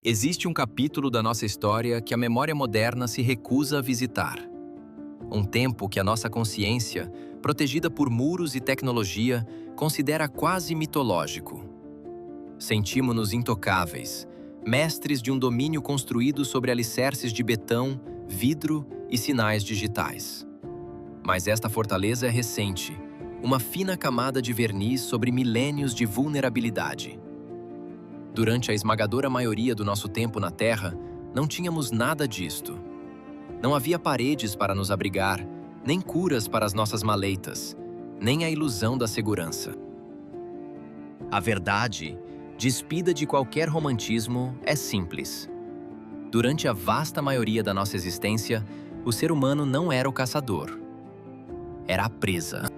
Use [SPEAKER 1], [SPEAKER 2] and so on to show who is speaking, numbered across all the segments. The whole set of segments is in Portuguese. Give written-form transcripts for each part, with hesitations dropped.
[SPEAKER 1] Existe um capítulo da nossa história que a memória moderna se recusa a visitar. Um tempo que a nossa consciência, protegida por muros e tecnologia, considera quase mitológico. Sentimos-nos intocáveis, mestres de um domínio construído sobre alicerces de betão, vidro e sinais digitais. Mas esta fortaleza é recente, uma fina camada de verniz sobre milênios de vulnerabilidade. Durante a esmagadora maioria do nosso tempo na Terra, não tínhamos nada disto. Não havia paredes para nos abrigar, nem curas para as nossas maleitas, nem a ilusão da segurança. A verdade, despida de qualquer romantismo, é simples. Durante a vasta maioria da nossa existência, o ser humano não era o caçador. Era a presa.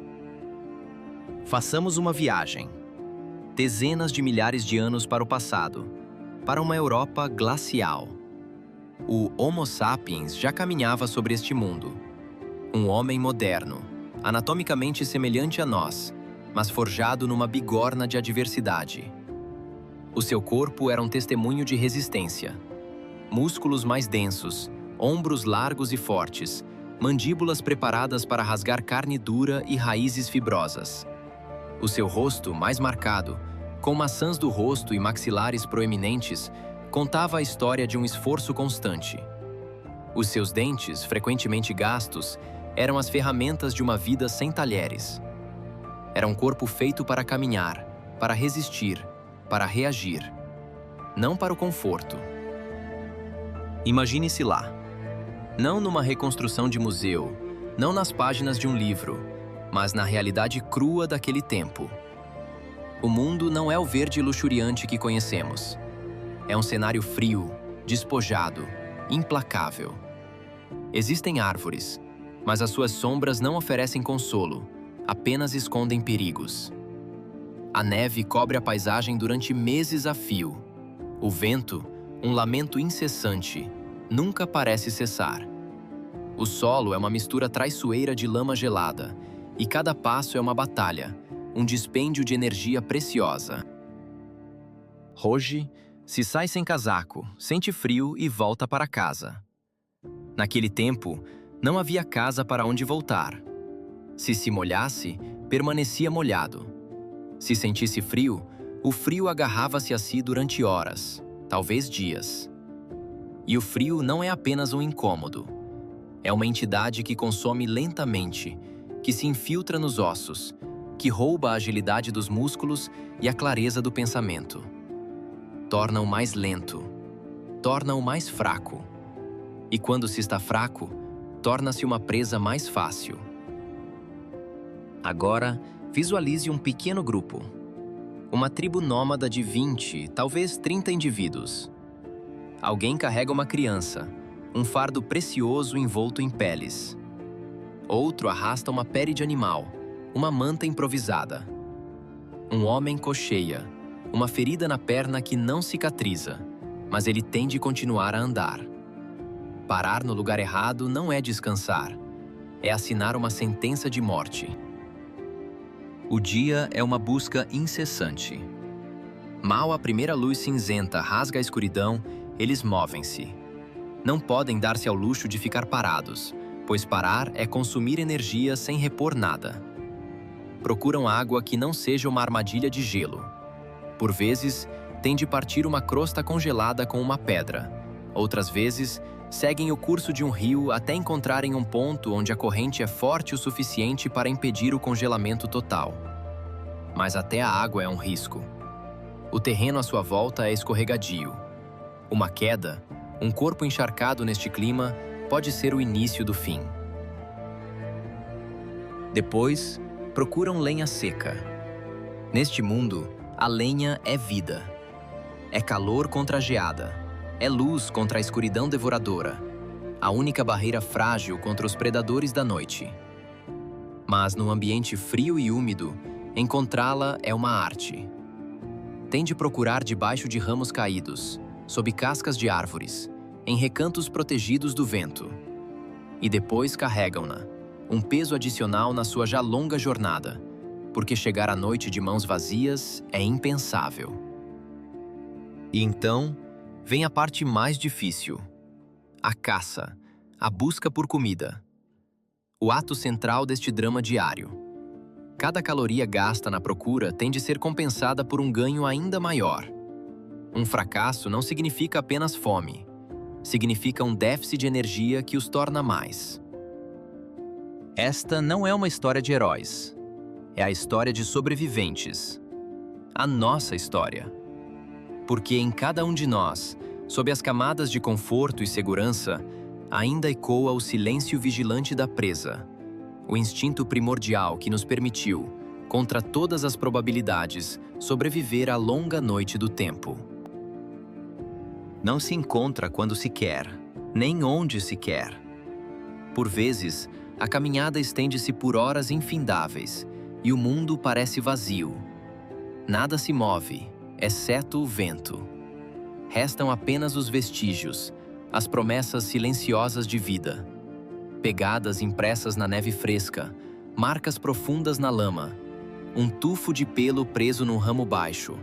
[SPEAKER 1] Façamos uma viagem. Dezenas de milhares de anos para o passado, para uma Europa glacial. O Homo sapiens já caminhava sobre este mundo. Um homem moderno, anatomicamente semelhante a nós, mas forjado numa bigorna de adversidade. O seu corpo era um testemunho de resistência. Músculos mais densos, ombros largos e fortes, mandíbulas preparadas para rasgar carne dura e raízes fibrosas. O seu rosto, mais marcado, com maçãs do rosto e maxilares proeminentes, contava a história de um esforço constante. Os seus dentes, frequentemente gastos, eram as ferramentas de uma vida sem talheres. Era um corpo feito para caminhar, para resistir, para reagir. Não para o conforto. Imagine-se lá. Não numa reconstrução de museu, não nas páginas de um livro, mas na realidade crua daquele tempo. O mundo não é o verde luxuriante que conhecemos. É um cenário frio, despojado, implacável. Existem árvores, mas as suas sombras não oferecem consolo, apenas escondem perigos. A neve cobre a paisagem durante meses a fio. O vento, um lamento incessante, nunca parece cessar. O solo é uma mistura traiçoeira de lama gelada, e cada passo é uma batalha, um dispêndio de energia preciosa. Hoje, se sai sem casaco, sente frio e volta para casa. Naquele tempo, não havia casa para onde voltar. Se molhasse, permanecia molhado. Se sentisse frio, o frio agarrava-se a si durante horas, talvez dias. E o frio não é apenas um incômodo. É uma entidade que consome lentamente, que se infiltra nos ossos, que rouba a agilidade dos músculos e a clareza do pensamento. Torna-o mais lento, torna-o mais fraco. E quando se está fraco, torna-se uma presa mais fácil. Agora, visualize um pequeno grupo. Uma tribo nômada de 20, talvez 30 indivíduos. Alguém carrega uma criança, um fardo precioso envolto em peles. Outro arrasta uma pele de animal, uma manta improvisada. Um homem cocheia, uma ferida na perna que não cicatriza, mas ele tem de continuar a andar. Parar no lugar errado não é descansar, é assinar uma sentença de morte. O dia é uma busca incessante. Mal a primeira luz cinzenta rasga a escuridão, eles movem-se. Não podem dar-se ao luxo de ficar parados, pois parar é consumir energia sem repor nada. Procuram água que não seja uma armadilha de gelo. Por vezes, têm de partir uma crosta congelada com uma pedra. Outras vezes, seguem o curso de um rio até encontrarem um ponto onde a corrente é forte o suficiente para impedir o congelamento total. Mas até a água é um risco. O terreno à sua volta é escorregadio. Uma queda, um corpo encharcado neste clima, pode ser o início do fim. Depois, procuram lenha seca. Neste mundo, a lenha é vida. É calor contra a geada. É luz contra a escuridão devoradora. A única barreira frágil contra os predadores da noite. Mas num ambiente frio e úmido, encontrá-la é uma arte. Tem de procurar debaixo de ramos caídos, sob cascas de árvores, em recantos protegidos do vento. E depois carregam-na, um peso adicional na sua já longa jornada, porque chegar à noite de mãos vazias é impensável. E então, vem a parte mais difícil: a caça, a busca por comida. O ato central deste drama diário. Cada caloria gasta na procura tem de ser compensada por um ganho ainda maior. Um fracasso não significa apenas fome. Significa um déficit de energia que os torna mais. Esta não é uma história de heróis. É a história de sobreviventes. A nossa história. Porque em cada um de nós, sob as camadas de conforto e segurança, ainda ecoa o silêncio vigilante da presa. O instinto primordial que nos permitiu, contra todas as probabilidades, sobreviver à longa noite do tempo. Não se encontra quando se quer, nem onde se quer. Por vezes, a caminhada estende-se por horas infindáveis e o mundo parece vazio. Nada se move, exceto o vento. Restam apenas os vestígios, as promessas silenciosas de vida. Pegadas impressas na neve fresca, marcas profundas na lama, um tufo de pelo preso num ramo baixo,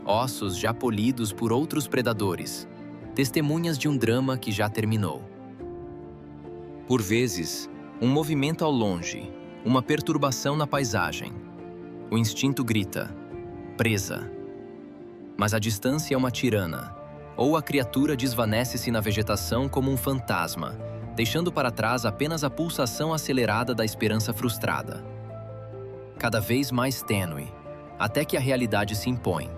[SPEAKER 1] ossos já polidos por outros predadores, testemunhas de um drama que já terminou. Por vezes, um movimento ao longe, uma perturbação na paisagem. O instinto grita: presa. Mas a distância é uma tirana, ou a criatura desvanece-se na vegetação como um fantasma, deixando para trás apenas a pulsação acelerada da esperança frustrada. Cada vez mais tênue, até que a realidade se impõe.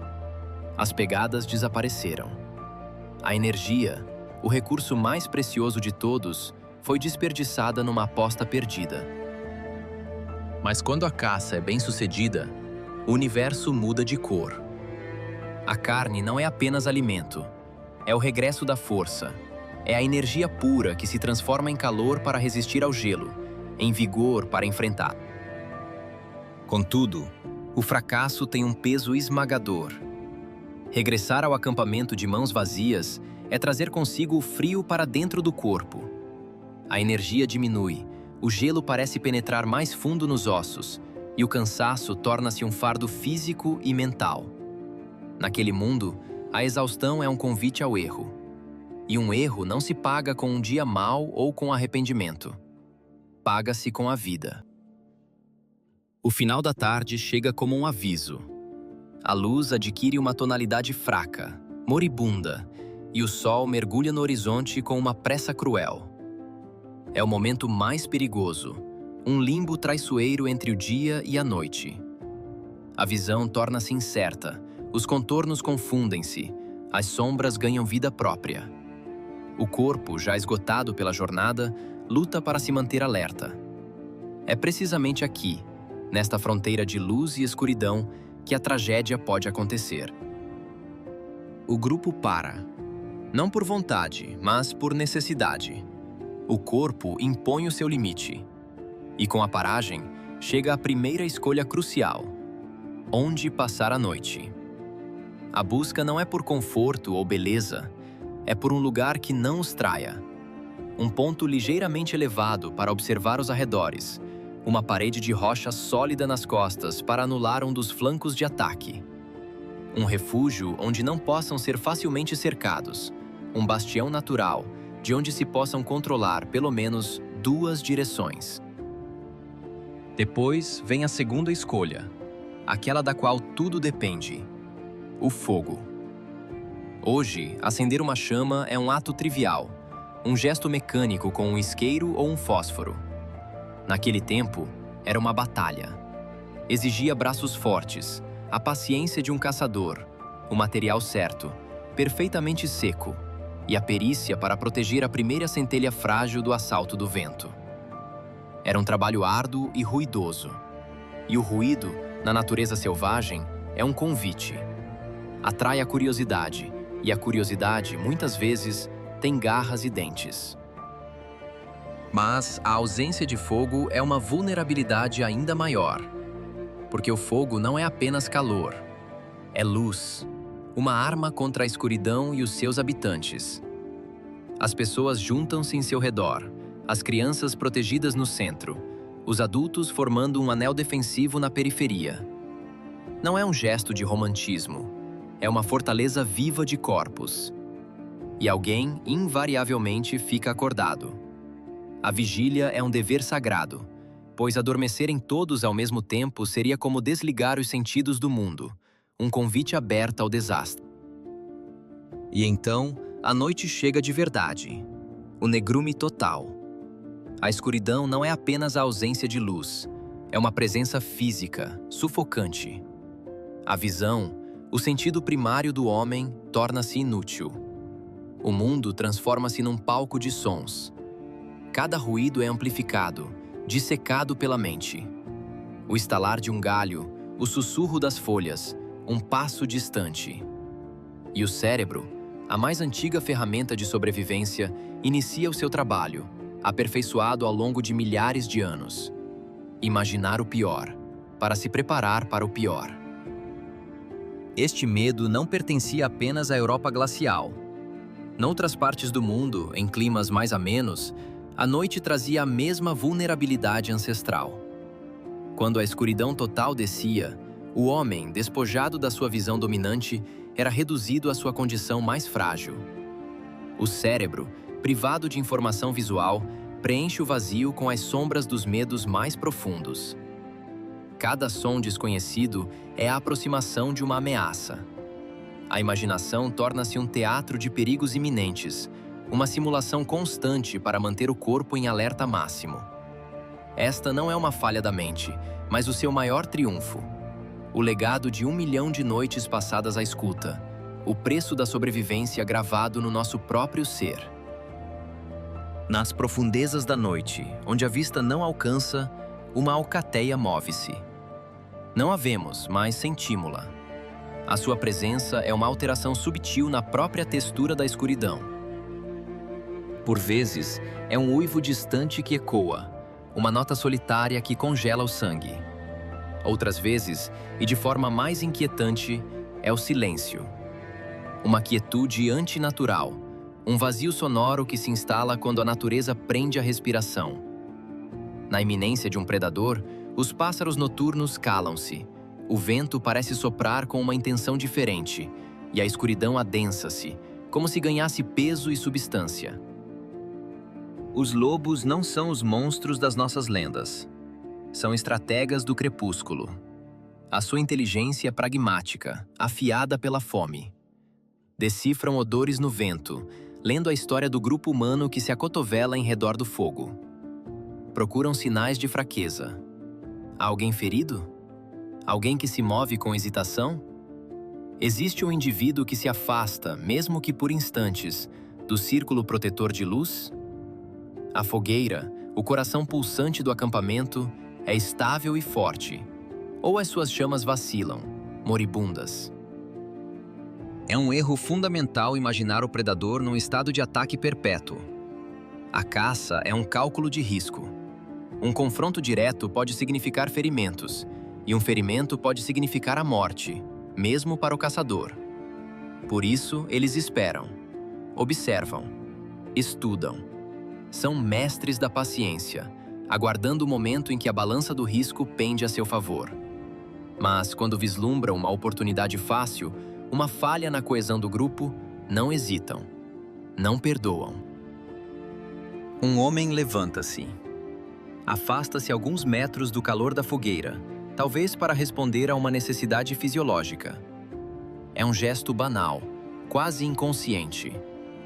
[SPEAKER 1] As pegadas desapareceram. A energia, o recurso mais precioso de todos, foi desperdiçada numa aposta perdida. Mas quando a caça é bem-sucedida, o universo muda de cor. A carne não é apenas alimento, é o regresso da força. É a energia pura que se transforma em calor para resistir ao gelo, em vigor para enfrentar. Contudo, o fracasso tem um peso esmagador. Regressar ao acampamento de mãos vazias é trazer consigo o frio para dentro do corpo. A energia diminui, o gelo parece penetrar mais fundo nos ossos, e o cansaço torna-se um fardo físico e mental. Naquele mundo, a exaustão é um convite ao erro. E um erro não se paga com um dia mau ou com arrependimento. Paga-se com a vida. O final da tarde chega como um aviso. A luz adquire uma tonalidade fraca, moribunda, e o sol mergulha no horizonte com uma pressa cruel. É o momento mais perigoso, um limbo traiçoeiro entre o dia e a noite. A visão torna-se incerta, os contornos confundem-se, as sombras ganham vida própria. O corpo, já esgotado pela jornada, luta para se manter alerta. É precisamente aqui, nesta fronteira de luz e escuridão, que a tragédia pode acontecer. O grupo para. Não por vontade, mas por necessidade. O corpo impõe o seu limite. E com a paragem, chega a primeira escolha crucial: onde passar a noite. A busca não é por conforto ou beleza, é por um lugar que não os traia. Um ponto ligeiramente elevado para observar os arredores, uma parede de rocha sólida nas costas para anular um dos flancos de ataque. Um refúgio onde não possam ser facilmente cercados, um bastião natural, de onde se possam controlar pelo menos 2 direções. Depois vem a segunda escolha, aquela da qual tudo depende: o fogo. Hoje, acender uma chama é um ato trivial, um gesto mecânico com um isqueiro ou um fósforo. Naquele tempo, era uma batalha. Exigia braços fortes, a paciência de um caçador, o material certo, perfeitamente seco, e a perícia para proteger a primeira centelha frágil do assalto do vento. Era um trabalho árduo e ruidoso. E o ruído, na natureza selvagem, é um convite. Atrai a curiosidade, e a curiosidade, muitas vezes, tem garras e dentes. Mas a ausência de fogo é uma vulnerabilidade ainda maior. Porque o fogo não é apenas calor, é luz, uma arma contra a escuridão e os seus habitantes. As pessoas juntam-se em seu redor, as crianças protegidas no centro, os adultos formando um anel defensivo na periferia. Não é um gesto de romantismo, é uma fortaleza viva de corpos. e alguém invariavelmente fica acordado. A vigília é um dever sagrado, pois adormecerem todos ao mesmo tempo seria como desligar os sentidos do mundo, um convite aberto ao desastre. E então, a noite chega de verdade, o negrume total. A escuridão não é apenas a ausência de luz, é uma presença física, sufocante. A visão, o sentido primário do homem, torna-se inútil. O mundo transforma-se num palco de sons. Cada ruído é amplificado, dissecado pela mente. O estalar de um galho, o sussurro das folhas, um passo distante. E o cérebro, a mais antiga ferramenta de sobrevivência, inicia o seu trabalho, aperfeiçoado ao longo de milhares de anos. Imaginar o pior, para se preparar para o pior. Este medo não pertencia apenas à Europa glacial. Noutras partes do mundo, em climas mais amenos, a noite trazia a mesma vulnerabilidade ancestral. Quando a escuridão total descia, o homem, despojado da sua visão dominante, era reduzido à sua condição mais frágil. O cérebro, privado de informação visual, preenche o vazio com as sombras dos medos mais profundos. Cada som desconhecido é a aproximação de uma ameaça. A imaginação torna-se um teatro de perigos iminentes, uma simulação constante para manter o corpo em alerta máximo. Esta não é uma falha da mente, mas o seu maior triunfo. O legado de 1 milhão de noites passadas à escuta, o preço da sobrevivência gravado no nosso próprio ser. Nas profundezas da noite, onde a vista não alcança, uma alcateia move-se. Não a vemos, mas sentimos-la. A sua presença é uma alteração subtil na própria textura da escuridão. Por vezes, é um uivo distante que ecoa, uma nota solitária que congela o sangue. Outras vezes, e de forma mais inquietante, é o silêncio. Uma quietude antinatural, um vazio sonoro que se instala quando a natureza prende a respiração. Na iminência de um predador, os pássaros noturnos calam-se. O vento parece soprar com uma intenção diferente, e a escuridão adensa-se, como se ganhasse peso e substância. Os lobos não são os monstros das nossas lendas. São estrategas do crepúsculo. A sua inteligência é pragmática, afiada pela fome. Decifram odores no vento, lendo a história do grupo humano que se acotovela em redor do fogo. Procuram sinais de fraqueza. Há alguém ferido? Alguém que se move com hesitação? Existe um indivíduo que se afasta, mesmo que por instantes, do círculo protetor de luz? A fogueira, o coração pulsante do acampamento, é estável e forte, ou as suas chamas vacilam, moribundas. É um erro fundamental imaginar o predador num estado de ataque perpétuo. A caça é um cálculo de risco. Um confronto direto pode significar ferimentos, e um ferimento pode significar a morte, mesmo para o caçador. Por isso, eles esperam, observam, estudam. São mestres da paciência, aguardando o momento em que a balança do risco pende a seu favor. Mas, quando vislumbram uma oportunidade fácil, uma falha na coesão do grupo, não hesitam, não perdoam. Um homem levanta-se. Afasta-se alguns metros do calor da fogueira, talvez para responder a uma necessidade fisiológica. É um gesto banal, quase inconsciente,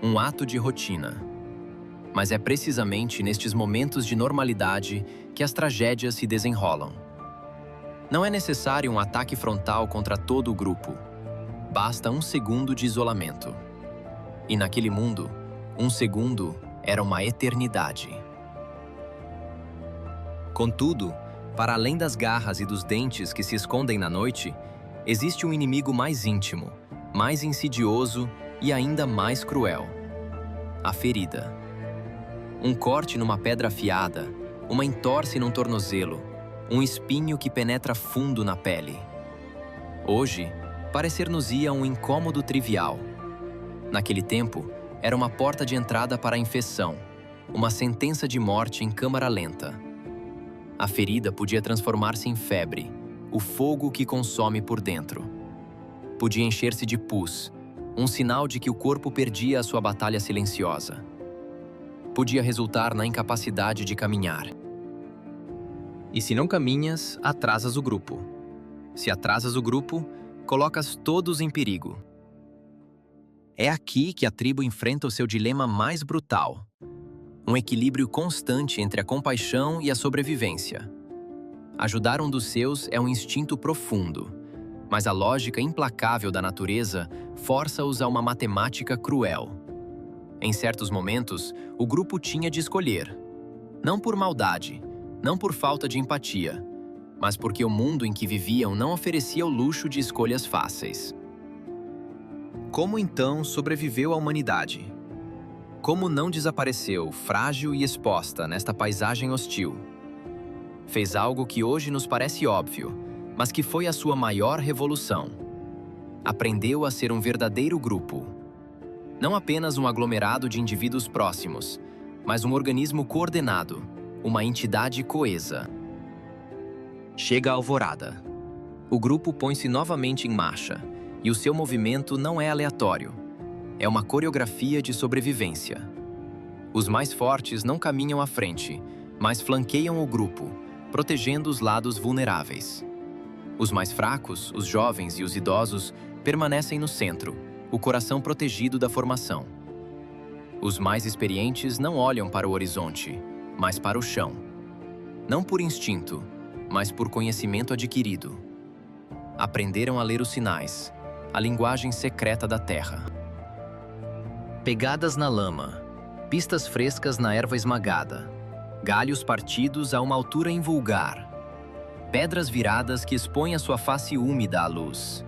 [SPEAKER 1] um ato de rotina. Mas é precisamente nestes momentos de normalidade que as tragédias se desenrolam. Não é necessário um ataque frontal contra todo o grupo. Basta 1 segundo de isolamento. E naquele mundo, 1 segundo era uma eternidade. Contudo, para além das garras e dos dentes que se escondem na noite, existe um inimigo mais íntimo, mais insidioso e ainda mais cruel: a ferida. Um corte numa pedra afiada, uma entorse num tornozelo, um espinho que penetra fundo na pele. Hoje, parecer-nos-ia um incômodo trivial. Naquele tempo, era uma porta de entrada para a infecção, uma sentença de morte em câmara lenta. A ferida podia transformar-se em febre, o fogo que consome por dentro. Podia encher-se de pus, um sinal de que o corpo perdia a sua batalha silenciosa. Podia resultar na incapacidade de caminhar. E se não caminhas, atrasas o grupo. Se atrasas o grupo, colocas todos em perigo. É aqui que a tribo enfrenta o seu dilema mais brutal. Um equilíbrio constante entre a compaixão e a sobrevivência. Ajudar um dos seus é um instinto profundo, mas a lógica implacável da natureza força-os a uma matemática cruel. Em certos momentos, o grupo tinha de escolher. Não por maldade, não por falta de empatia, mas porque o mundo em que viviam não oferecia o luxo de escolhas fáceis. Como então sobreviveu a humanidade? Como não desapareceu, frágil e exposta nesta paisagem hostil? Fez algo que hoje nos parece óbvio, mas que foi a sua maior revolução. Aprendeu a ser um verdadeiro grupo. Não apenas um aglomerado de indivíduos próximos, mas um organismo coordenado, uma entidade coesa. Chega a alvorada. O grupo põe-se novamente em marcha, e o seu movimento não é aleatório. É uma coreografia de sobrevivência. Os mais fortes não caminham à frente, mas flanqueiam o grupo, protegendo os lados vulneráveis. Os mais fracos, os jovens e os idosos, permanecem no centro, o coração protegido da formação. Os mais experientes não olham para o horizonte, mas para o chão. Não por instinto, mas por conhecimento adquirido. Aprenderam a ler os sinais, a linguagem secreta da terra. Pegadas na lama, pistas frescas na erva esmagada, galhos partidos a uma altura invulgar, pedras viradas que expõem a sua face úmida à luz,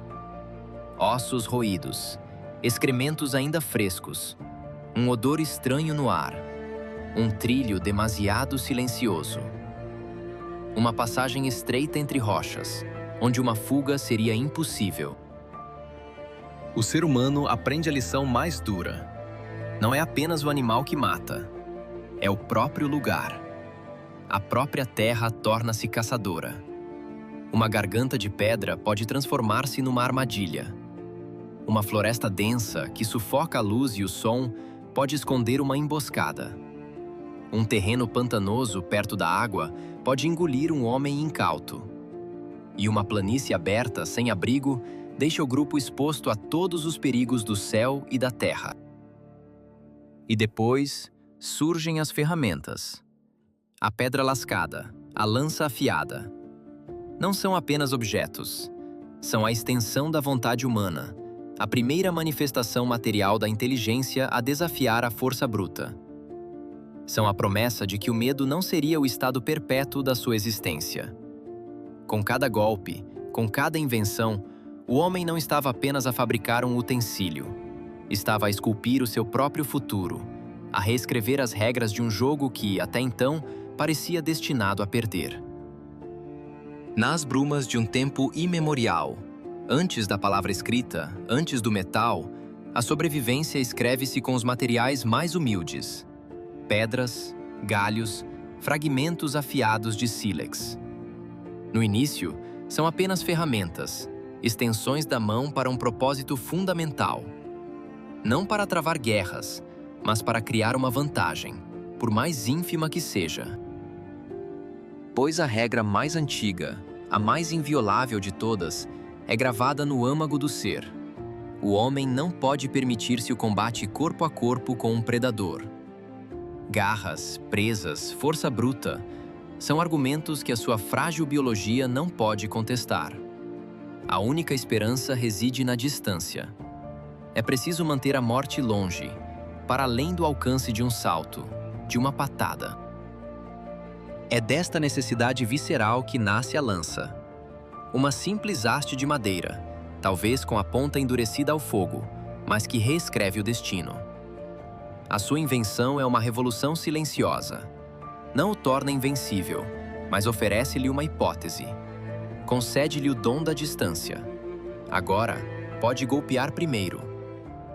[SPEAKER 1] ossos roídos, excrementos ainda frescos, um odor estranho no ar, um trilho demasiado silencioso. Uma passagem estreita entre rochas, onde uma fuga seria impossível. O ser humano aprende a lição mais dura. Não é apenas o animal que mata, é o próprio lugar. A própria terra torna-se caçadora. Uma garganta de pedra pode transformar-se numa armadilha. Uma floresta densa que sufoca a luz e o som pode esconder uma emboscada. Um terreno pantanoso perto da água pode engolir um homem incauto. E uma planície aberta, sem abrigo, deixa o grupo exposto a todos os perigos do céu e da terra. E depois surgem as ferramentas. A pedra lascada, a lança afiada. Não são apenas objetos. São a extensão da vontade humana, a primeira manifestação material da inteligência a desafiar a força bruta. São a promessa de que o medo não seria o estado perpétuo da sua existência. Com cada golpe, com cada invenção, o homem não estava apenas a fabricar um utensílio. Estava a esculpir o seu próprio futuro, a reescrever as regras de um jogo que, até então, parecia destinado a perder. Nas brumas de um tempo imemorial, antes da palavra escrita, antes do metal, a sobrevivência escreve-se com os materiais mais humildes: pedras, galhos, fragmentos afiados de sílex. No início, são apenas ferramentas, extensões da mão para um propósito fundamental. Não para travar guerras, mas para criar uma vantagem, por mais ínfima que seja. Pois a regra mais antiga, a mais inviolável de todas, é gravada no âmago do ser. O homem não pode permitir-se o combate corpo a corpo com um predador. Garras, presas, força bruta são argumentos que a sua frágil biologia não pode contestar. A única esperança reside na distância. É preciso manter a morte longe, para além do alcance de um salto, de uma patada. É desta necessidade visceral que nasce a lança. Uma simples haste de madeira, talvez com a ponta endurecida ao fogo, mas que reescreve o destino. A sua invenção é uma revolução silenciosa. Não o torna invencível, mas oferece-lhe uma hipótese. Concede-lhe o dom da distância. Agora, pode golpear primeiro.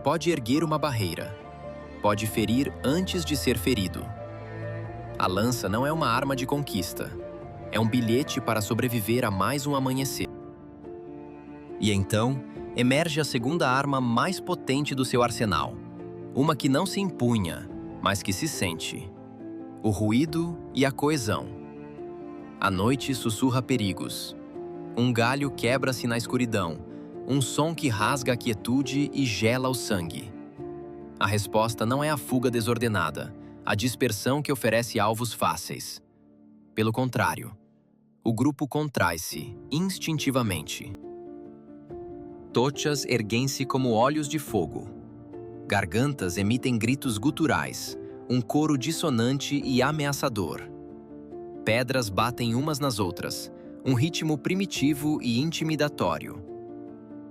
[SPEAKER 1] Pode erguer uma barreira. Pode ferir antes de ser ferido. A lança não é uma arma de conquista. É um bilhete para sobreviver a mais um amanhecer. E então, emerge a segunda arma mais potente do seu arsenal. Uma que não se empunha, mas que se sente. O ruído e a coesão. A noite sussurra perigos. Um galho quebra-se na escuridão, um som que rasga a quietude e gela o sangue. A resposta não é a fuga desordenada, a dispersão que oferece alvos fáceis. Pelo contrário, o grupo contrai-se instintivamente. Tochas erguem-se como olhos de fogo. Gargantas emitem gritos guturais, um coro dissonante e ameaçador. Pedras batem umas nas outras, um ritmo primitivo e intimidatório.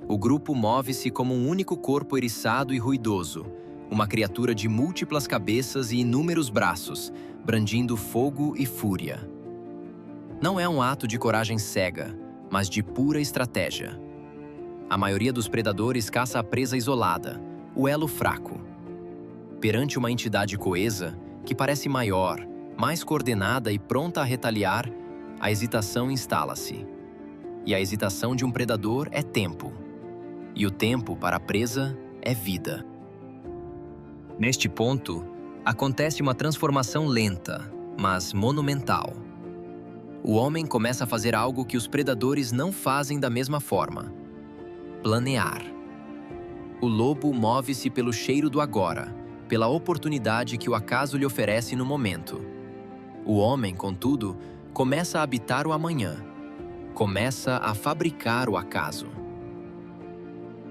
[SPEAKER 1] O grupo move-se como um único corpo eriçado e ruidoso, uma criatura de múltiplas cabeças e inúmeros braços, brandindo fogo e fúria. Não é um ato de coragem cega, mas de pura estratégia. A maioria dos predadores caça a presa isolada, o elo fraco. Perante uma entidade coesa, que parece maior, mais coordenada e pronta a retaliar, a hesitação instala-se. E a hesitação de um predador é tempo. E o tempo para a presa é vida. Neste ponto, acontece uma transformação lenta, mas monumental. O homem começa a fazer algo que os predadores não fazem da mesma forma: planear. O lobo move-se pelo cheiro do agora, pela oportunidade que o acaso lhe oferece no momento. O homem, contudo, começa a habitar o amanhã. Começa a fabricar o acaso.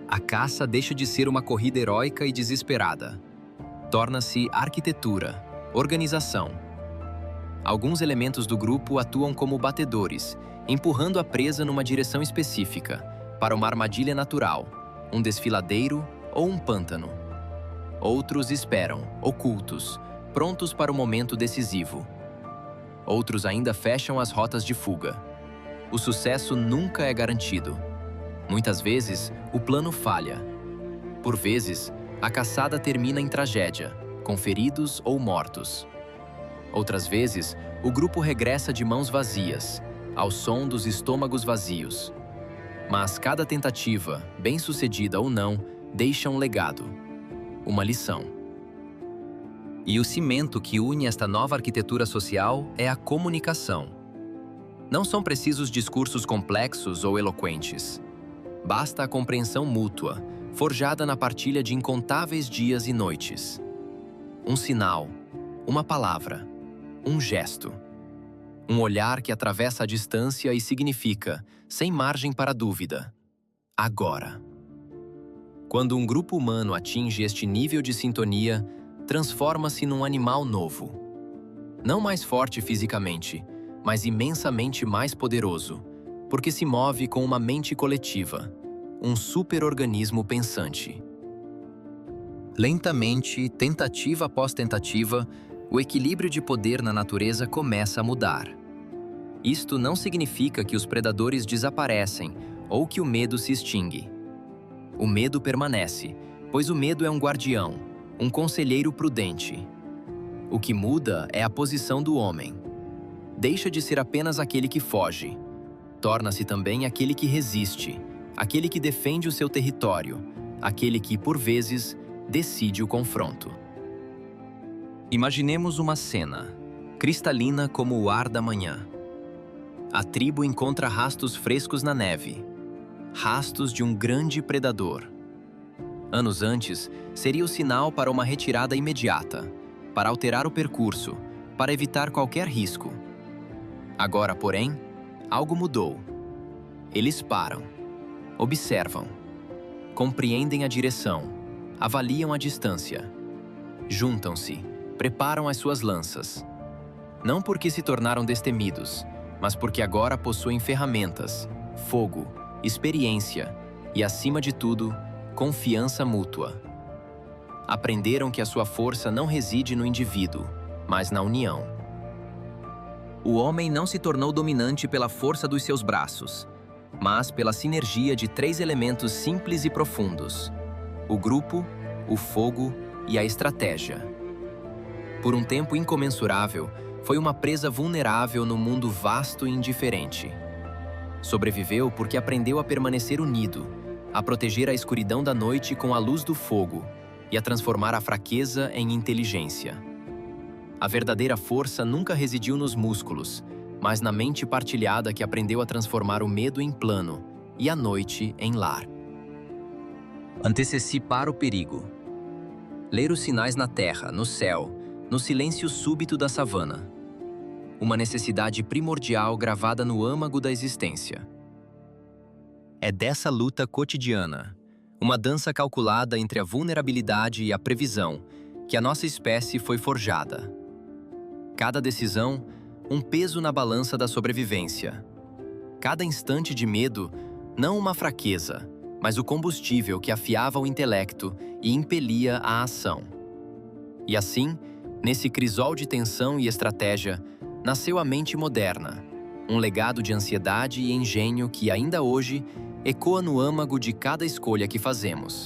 [SPEAKER 1] A caça deixa de ser uma corrida heróica e desesperada. Torna-se arquitetura, organização. Alguns elementos do grupo atuam como batedores, empurrando a presa numa direção específica, para uma armadilha natural, um desfiladeiro ou um pântano. Outros esperam, ocultos, prontos para o momento decisivo. Outros ainda fecham as rotas de fuga. O sucesso nunca é garantido. Muitas vezes, o plano falha. Por vezes, a caçada termina em tragédia, com feridos ou mortos. Outras vezes, o grupo regressa de mãos vazias, ao som dos estômagos vazios. Mas cada tentativa, bem-sucedida ou não, deixa um legado, uma lição. E o cimento que une esta nova arquitetura social é a comunicação. Não são precisos discursos complexos ou eloquentes. Basta a compreensão mútua, forjada na partilha de incontáveis dias e noites. Um sinal, uma palavra, um gesto. Um olhar que atravessa a distância e significa, sem margem para dúvida, agora. Quando um grupo humano atinge este nível de sintonia, transforma-se num animal novo. Não mais forte fisicamente, mas imensamente mais poderoso, porque se move com uma mente coletiva, um superorganismo pensante. Lentamente, tentativa após tentativa, o equilíbrio de poder na natureza começa a mudar. Isto não significa que os predadores desaparecem ou que o medo se extingue. O medo permanece, pois o medo é um guardião, um conselheiro prudente. O que muda é a posição do homem. Deixa de ser apenas aquele que foge. Torna-se também aquele que resiste, aquele que defende o seu território, aquele que, por vezes, decide o confronto. Imaginemos uma cena, cristalina como o ar da manhã. A tribo encontra rastros frescos na neve, rastros de um grande predador. Anos antes, seria o sinal para uma retirada imediata, para alterar o percurso, para evitar qualquer risco. Agora, porém, algo mudou. Eles param, observam, compreendem a direção, avaliam a distância, juntam-se, preparam as suas lanças. Não porque se tornaram destemidos, mas porque agora possuem ferramentas, fogo, experiência e, acima de tudo, confiança mútua. Aprenderam que a sua força não reside no indivíduo, mas na união. O homem não se tornou dominante pela força dos seus braços, mas pela sinergia de 3 elementos simples e profundos: o grupo, o fogo e a estratégia. Por um tempo incomensurável, foi uma presa vulnerável no mundo vasto e indiferente. Sobreviveu porque aprendeu a permanecer unido, a proteger a escuridão da noite com a luz do fogo e a transformar a fraqueza em inteligência. A verdadeira força nunca residiu nos músculos, mas na mente partilhada que aprendeu a transformar o medo em plano e a noite em lar. Antecipar o perigo. Ler os sinais na terra, no céu, no silêncio súbito da savana. Uma necessidade primordial gravada no âmago da existência. É dessa luta cotidiana, uma dança calculada entre a vulnerabilidade e a previsão, que a nossa espécie foi forjada. Cada decisão, um peso na balança da sobrevivência. Cada instante de medo, não uma fraqueza, mas o combustível que afiava o intelecto e impelia a ação. E assim, nesse crisol de tensão e estratégia, nasceu a mente moderna, um legado de ansiedade e engenho que ainda hoje ecoa no âmago de cada escolha que fazemos.